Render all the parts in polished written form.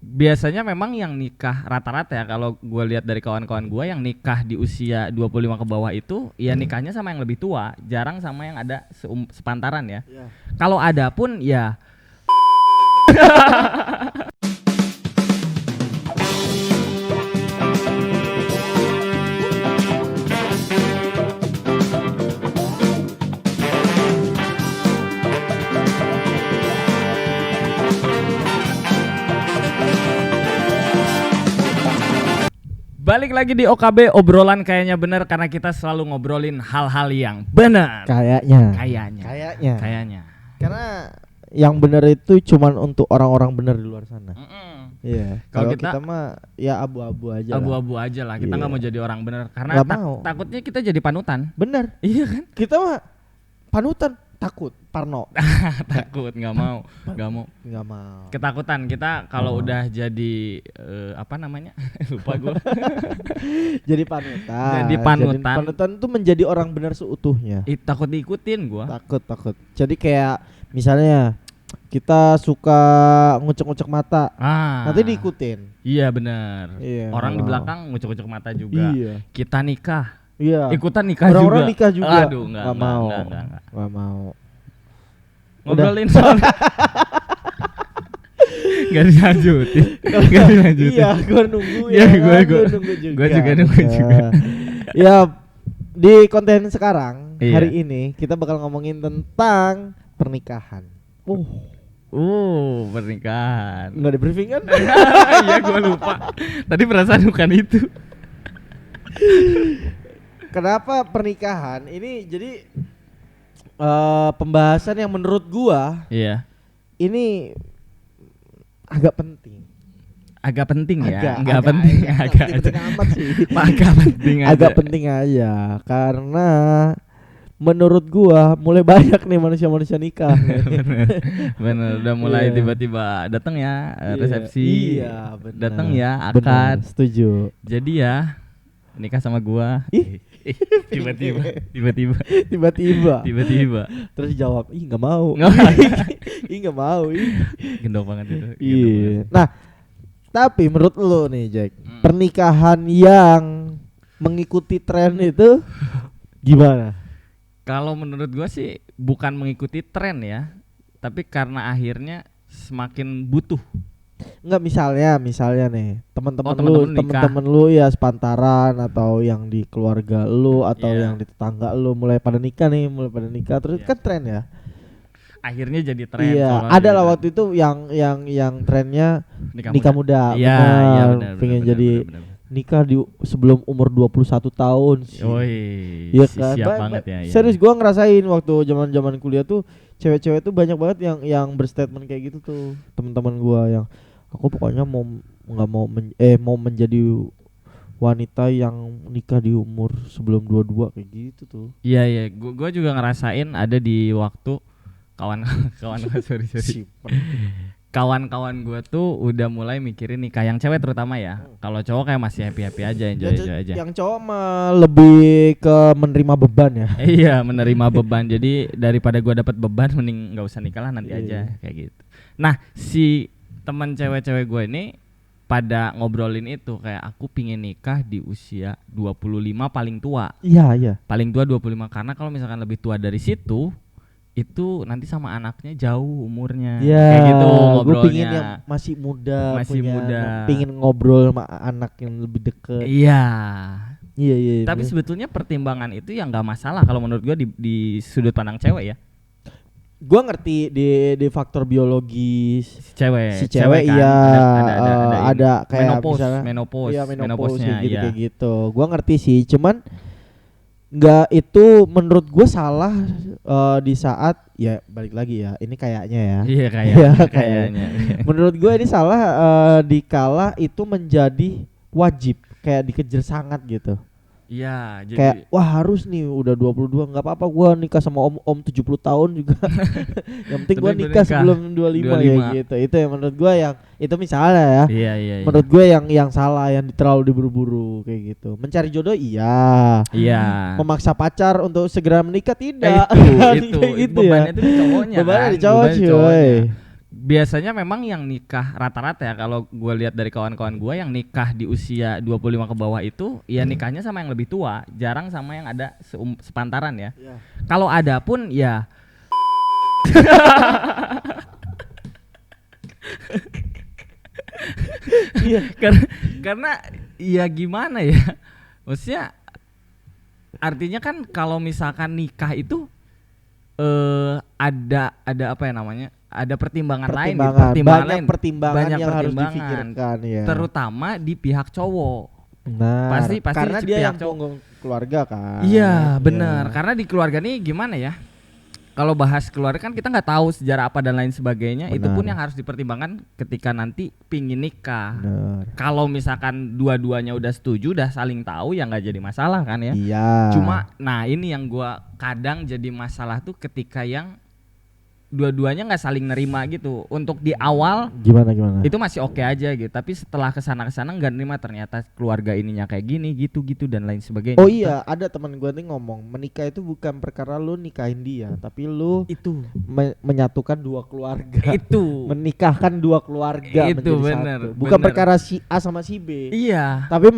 biasanya memang yang nikah rata-rata ya, kalau gue lihat dari kawan-kawan gue yang nikah di usia 25 ke bawah itu ya nikahnya sama yang lebih tua, jarang sama yang ada sepantaran ya. Kalau ada pun ya balik lagi di OKB, obrolan kayaknya bener, karena kita selalu ngobrolin hal-hal yang benar. Kayaknya. Karena yang benar itu cuman untuk orang-orang benar di luar sana. Iya. Kalau kita mah ya abu-abu aja. Abu-abu aja lah. Kita nggak mau jadi orang benar karena takutnya kita jadi panutan. Bener. Iya kan? Kita mah panutan. Takut, parno. Takut, nggak mau. Ketakutan kita kalau udah jadi apa namanya? Lupa gue. Jadi panutan itu menjadi orang benar seutuhnya. Takut diikutin gue. Takut. Jadi kayak misalnya kita suka ngucek-ngucek mata, nanti diikutin. Iya benar. Iya, orang di belakang ngucek-ngucek mata juga. Iya. Kita nikah. Iya. Ikutan nikah orang-orang juga. nikah juga. Aduh, enggak mau. Ngobrolin soal Gak dilanjutin. Iya, gue nunggu ya. Gue juga nunggu juga. Ya, di konten sekarang hari ini kita bakal ngomongin tentang pernikahan. Pernikahan. Nggak di briefing kan? Iya, gue lupa. Tadi perasaan bukan itu. Kenapa pernikahan ini jadi pembahasan yang menurut gua ini agak penting ya, agak penting aja karena menurut gua mulai banyak nih manusia nikah. Bener, udah mulai tiba-tiba datang ya resepsi, datang ya akad, setuju. Jadi ya nikah sama gua. Tiba-tiba terus jawab nggak mau gendong banget itu. Nah tapi menurut lo nih Jack, pernikahan yang mengikuti tren itu gimana? Kalau menurut gua sih bukan mengikuti tren ya, tapi karena akhirnya semakin butuh. Enggak, misalnya nih teman-teman lu ya sepantaran atau yang di keluarga lu atau yang di tetangga lu mulai pada nikah terus kan tren ya. Akhirnya jadi tren. Iya, ada lah waktu itu yang trennya nikah muda. Iya, pengen jadi nikah di sebelum umur 21 tahun sih. Iya kan? Siap banget ya. Serius gua ngerasain waktu zaman kuliah tuh cewek-cewek tuh banyak banget yang berstatement kayak gitu tuh. Teman-teman gua yang aku pokoknya mau menjadi wanita yang nikah di umur sebelum 22 kayak gitu tuh. Iya, gua juga ngerasain ada di waktu kawan-kawan gue tuh udah mulai mikirin nikah, yang cewek terutama ya. Kalau cowok kayak masih happy aja, enjoy aja. Yang cowok mah lebih ke menerima beban ya. Iya, menerima beban. Jadi daripada gue dapat beban mending nggak usah nikah lah, nanti aja kayak gitu. Nah, si teman cewek-cewek gue ini pada ngobrolin itu kayak aku pingin nikah di usia 25 paling tua. Iya. Paling tua 25 karena kalau misalkan lebih tua dari situ itu nanti sama anaknya jauh umurnya. Kayak gitu ngobrolnya. Gue pingin yang masih muda, pingin ngobrol sama anak yang lebih deket. Iya. Tapi Iya. sebetulnya pertimbangan itu yang nggak masalah kalau menurut gue di sudut pandang cewek ya. Gue ngerti di faktor biologis si cewek kan? Iya. Ada kayak menopause kayak gitu. Gue ngerti sih, cuman nggak itu menurut gue salah di saat ya balik lagi ya ini kayaknya ya. Iya kayaknya. Menurut gue ini salah dikala itu menjadi wajib kayak dikejar sangat gitu. Iya, jadi kayak wah harus nih udah 22 enggak apa-apa gua nikah sama om 70 tahun juga. Yang penting gua nikah sebelum 25 ya gitu. Itu yang menurut gua yang itu misalnya ya. Iya. Menurut gua yang salah, yang terlalu diburu-buru kayak gitu. Mencari jodoh iya. Memaksa pacar untuk segera menikah tidak. Itu gitu bebannya ya. Itu di cowoknya. Bebannya di cowok cuy. biasanya memang yang nikah rata-rata ya kalau gue lihat dari kawan-kawan gue yang nikah di usia 25 ke bawah itu ya nikahnya sama yang lebih tua, jarang sama yang ada sepantaran ya. Kalau ada pun ya karena ya gimana ya, maksudnya artinya kan kalau misalkan nikah itu ada apa ya namanya, ada pertimbangan lain gitu, banyak pertimbangan yang harus difikirkan ya, terutama di pihak cowok. Benar. Pasti karena di dia pihak yang punggung keluarga kan. Iya benar, karena di keluarga nih gimana ya, kalau bahas keluarga kan kita nggak tahu sejarah apa dan lain sebagainya. Benar. Itu pun yang harus dipertimbangkan ketika nanti pingin nikah. Kalau misalkan dua-duanya udah setuju, udah saling tahu ya nggak jadi masalah kan ya. Iya. Cuma nah ini yang gua kadang jadi masalah tuh ketika yang dua-duanya nggak saling nerima gitu. Untuk di awal gimana itu masih oke aja gitu, tapi setelah kesana nggak nerima, ternyata keluarga ininya kayak gini gitu dan lain sebagainya. Oh iya, ada teman gue nih ngomong, menikah itu bukan perkara lu nikahin dia, tapi lu itu menyatukan dua keluarga. Itu menikahkan dua keluarga itu menjadi bener, satu. Bukan bener. Perkara si A sama si B. Iya. Tapi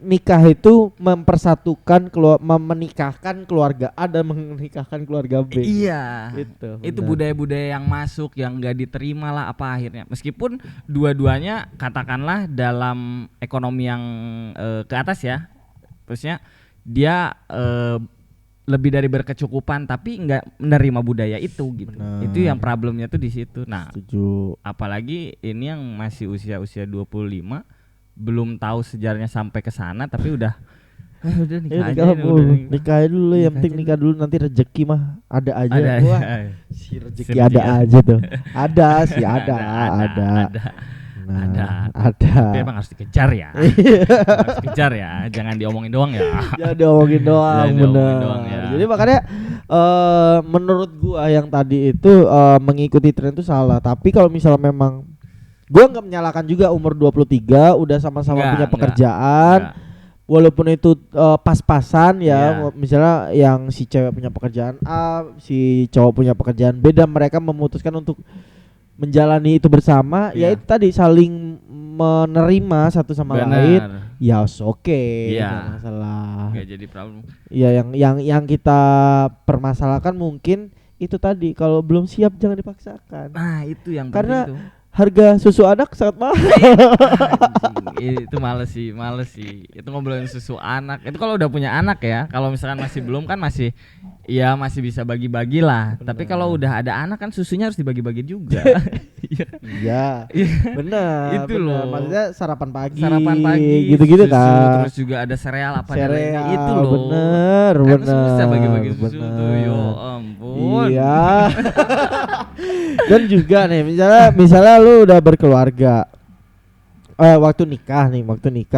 nikah itu mempersatukan menikahkan keluarga A dan menikahkan keluarga B. Iya. Itu budaya-budaya yang masuk yang enggak diterima lah apa akhirnya. Meskipun dua-duanya katakanlah dalam ekonomi yang ke atas ya. Terusnya dia lebih dari berkecukupan tapi enggak menerima budaya itu gitu. Bener. Itu yang problemnya tuh di situ. Nah, setuju. Apalagi ini yang masih usia 25 belum tahu sejarahnya sampai ke sana tapi udah nikah dulu yang penting nikah dulu, nanti rezeki mah ada aja. Wah, si rezeki ada aja tuh. Ada sih ada. Tapi emang harus dikejar ya. Harus dikejar ya, jangan diomongin doang ya. Jangan diomongin doang, bener. Ya. Jadi makanya menurut gua yang tadi itu mengikuti tren itu salah. Tapi kalau misalnya memang gua nggak menyalahkan juga umur 23 udah sama-sama punya pekerjaan. Walaupun itu pas-pasan ya, misalnya yang si cewek punya pekerjaan A, si cowok punya pekerjaan B, dan mereka memutuskan untuk menjalani itu bersama, ya itu tadi saling menerima satu sama lain. Ya oke, nggak masalah. Nggak jadi problem. Ya yang kita permasalahkan mungkin itu tadi, kalau belum siap jangan dipaksakan. Nah itu yang karena penting tuh. Harga susu anak sangat mahal. Itu males sih. Itu ngobrolin susu anak. Itu kalau udah punya anak ya. Kalau misalkan masih belum kan masih bisa bagi-bagi lah. Bener. Tapi kalau udah ada anak kan susunya harus dibagi-bagi juga. Iya. Benar. Itu loh. Maksudnya sarapan pagi. susu, Gitu-gitu kan. Terus juga ada sereal apa sereal, itu loh. Bener. Kan susah bagi-bagi susu tuh. Yo ampun. Iya. Dan juga nih misalnya lu udah berkeluarga, waktu nikah.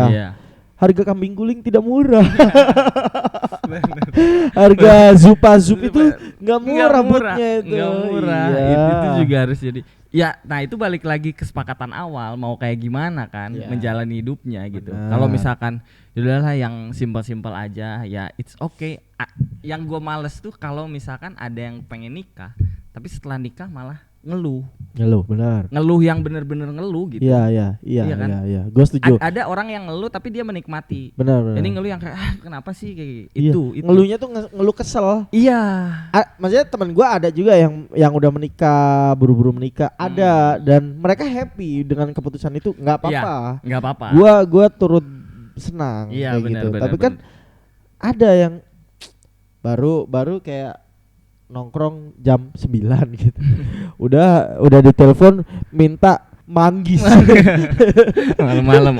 Iya. Harga kambing guling tidak murah. Harga zup itu nggak murah buatnya itu. Nggak murah. Iya. Itu juga harus jadi. Ya, nah itu balik lagi kesepakatan awal mau kayak gimana kan menjalani hidupnya gitu. Kalau misalkan udahlah yang simpel-simpel aja ya it's okay. Yang gue males tuh kalau misalkan ada yang pengen nikah tapi setelah nikah malah ngeluh, benar. Ngeluh yang bener-bener ngeluh gitu. Iya kan? Iya. Gue setuju. Ada orang yang ngeluh tapi dia menikmati. Benar. Ini ngeluh yang kayak kenapa sih kayak itu. Ngeluhnya tuh ngeluh kesel. Iya. Maksudnya teman gue ada juga yang udah menikah, buru-buru menikah. Ada, dan mereka happy dengan keputusan itu, nggak apa-apa. Nggak apa-apa. Gue turut senang kayak gitu. Tapi kan ada yang baru kayak nongkrong jam 9 gitu. udah ditelepon minta manggis. Malam-malam.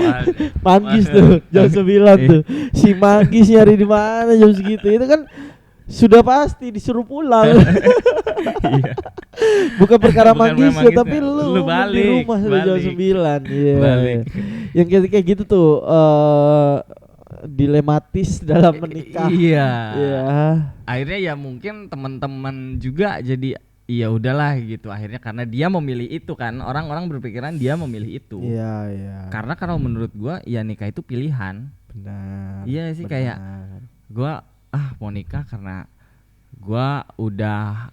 Manggis tuh jam 9 tuh. Si manggis nyari di mana jam segitu. Itu kan sudah pasti disuruh pulang. Iya. Bukan perkara manggis ya, tapi lu balik, di rumah sudah jam 9. Iya. Balik. Yang kayak gitu tuh dilematis dalam menikah. Iya. Iya. Akhirnya ya mungkin teman-teman juga jadi ya udahlah gitu. Akhirnya karena dia memilih itu kan, orang-orang berpikiran dia memilih itu. Iya. Karena kalau menurut gua ya nikah itu pilihan. Benar. Iya sih, kayak gua mau nikah karena gua udah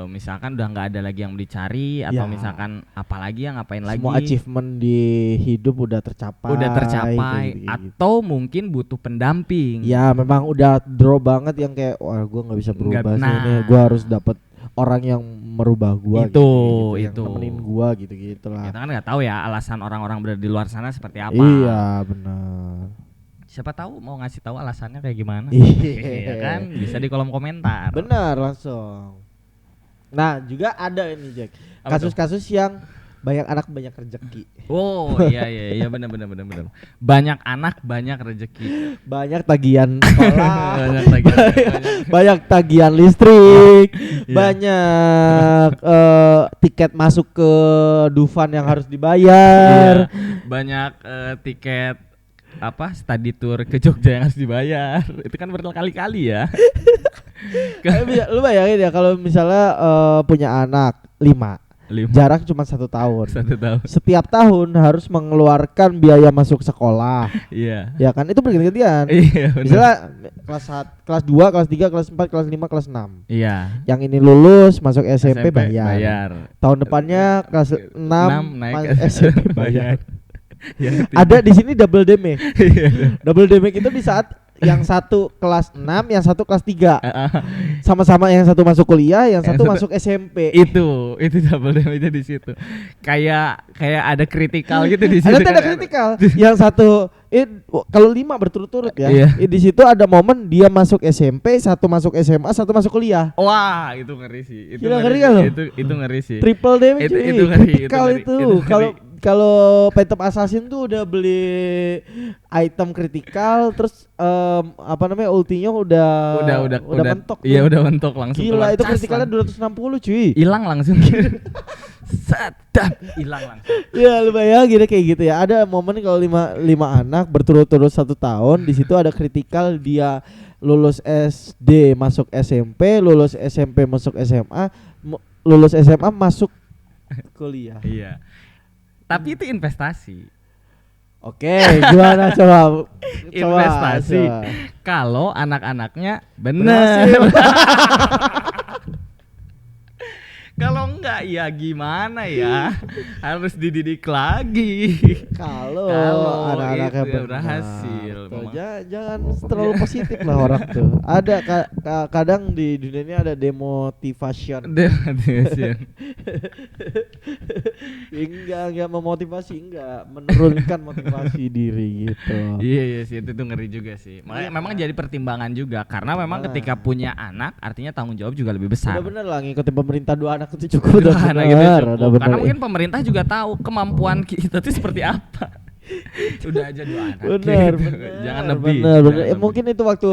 misalkan udah nggak ada lagi yang dicari atau Ya. misalkan apalagi yang ngapain lagi, Semua achievement di hidup udah tercapai. udah tercapai, gitu. atau mungkin butuh pendamping. Ya memang udah drop banget yang kayak wah gue nggak bisa berubah Nggak- sih ini, nah. gue harus dapat orang yang merubah gua Itu, yang itu. nemenin gua gitu lah. Kita kan nggak tahu ya alasan orang-orang berada di luar sana seperti apa. Iya benar. Siapa tahu mau ngasih tahu alasannya kayak gimana. Iya. Iya kan, bisa di kolom komentar. Benar langsung. Nah juga ada ini Jack, Apa kasus-kasus yang banyak anak banyak rezeki, Oh iya benar. Banyak anak banyak rezeki. banyak tagihan sekolah, Banyak lagi. banyak tagihan listrik, Iya. banyak tiket masuk ke Dufan yang harus Iya. dibayar. Banyak tiket apa study tour ke Jogja yang harus dibayar. Itu kan berkali-kali ya. Lu bayangin ya kalau misalnya punya anak 5, 5 jarak cuma 1 tahun. 1 tahun. Setiap tahun harus mengeluarkan biaya masuk sekolah. Iya. Ya kan itu berganti-gantian. Iya benar. Misalnya kelas 2, kelas 3, kelas 4, kelas 5, kelas 6. Iya. Yang ini lulus masuk SMP bayar. Tahun depannya kelas 6 naik SMP bayar. Yang Ada di sini double damage. Iya. Double damage itu di saat yang satu kelas 6, yang satu kelas 3. Sama-sama yang satu masuk kuliah, yang Yang satu satu- masuk SMP. itu double damage di situ. Kayak ada kritikal gitu di situ. Ada tanda kan. kritikal. Yang satu kalau 5 berturut-turut ya. Iya. Di situ ada momen dia masuk SMP, satu masuk SMA, satu masuk kuliah. Wah, itu ngeri sih. Gila, ngeri kan lo? Itu ngeri sih. Triple damage Itu- cuy. itu ngeri, Kritikal itu ngeri, itu. itu ngeri. Kalau Phantom Assassin tuh udah beli item kritikal, terus ultinya udah mentok. Iya, tuh. udah mentok langsung. Gila keluar. itu Cas, kritikalnya 260 cuy. hilang langsung. Sedap, hilang langsung. Ya lu bayangin kayak gitu ya. Ada momen kalau lima anak berturut-turut 1 tahun, di situ ada kritikal dia lulus SD masuk SMP, lulus SMP masuk SMA, lulus SMA masuk kuliah. Iya. Tapi itu investasi. Oke, gimana coba? Investasi. coba. Kalau anak-anaknya Berhasil. bener. Kalau enggak ya gimana ya? Harus dididik lagi. Kalau Kalau anak-anaknya itu berhasil, Tuh, memang. jangan terlalu positif lah orang tuh. Ada kadang di dunia ini ada demotivation. Demotivation. enggak memotivasi, enggak menurunkan motivasi diri gitu. Iya sih, itu tuh ngeri juga sih. Makanya Iya. memang jadi pertimbangan juga karena memang Nah. ketika punya anak artinya tanggung jawab juga lebih besar. Udah bener lah ngikutin pemerintah 2 anak itu cukup. Udah Nah, bener, gitu cukup. udah bener. Karena mungkin pemerintah juga tahu kemampuan kita tuh seperti apa. Udah aja 2 anak. bener, gitu. bener, Jangan lebih. bener. jangan lebih. Mungkin itu waktu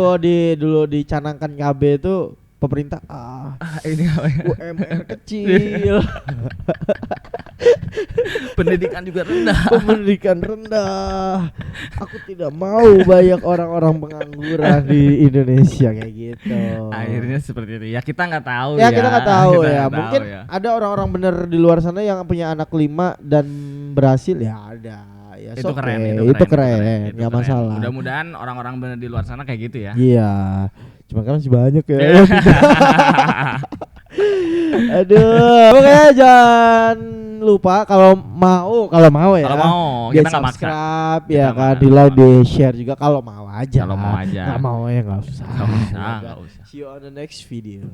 dulu dicanangkan KB itu pemerintah Ini apa ya? UMR kecil, Pendidikan juga rendah. pendidikan rendah. Aku tidak mau banyak orang-orang pengangguran di Indonesia kayak gitu. Akhirnya seperti itu. Ya kita nggak tahu ya. ya kita nggak tahu Kita ya. nggak tahu Mungkin ya. ada orang-orang bener di luar sana yang punya anak 5 dan berhasil ya ada. Ya, Itu oke. keren, Itu keren, itu nggak keren. masalah. Mudah-mudahan orang-orang bener di luar sana kayak gitu ya. Iya, cuma kan masih banyak ya. Aduh, pokoknya jangan lupa kalau mau ya. Kalau mau, di kita nggak maksa. subscribe Kita ya kan, nggak- di like, di share juga kalau mau aja. Kalau mau aja. Nggak mau ya nggak usah. Nggak usah, Ya kan? nggak usah. See you on the next video.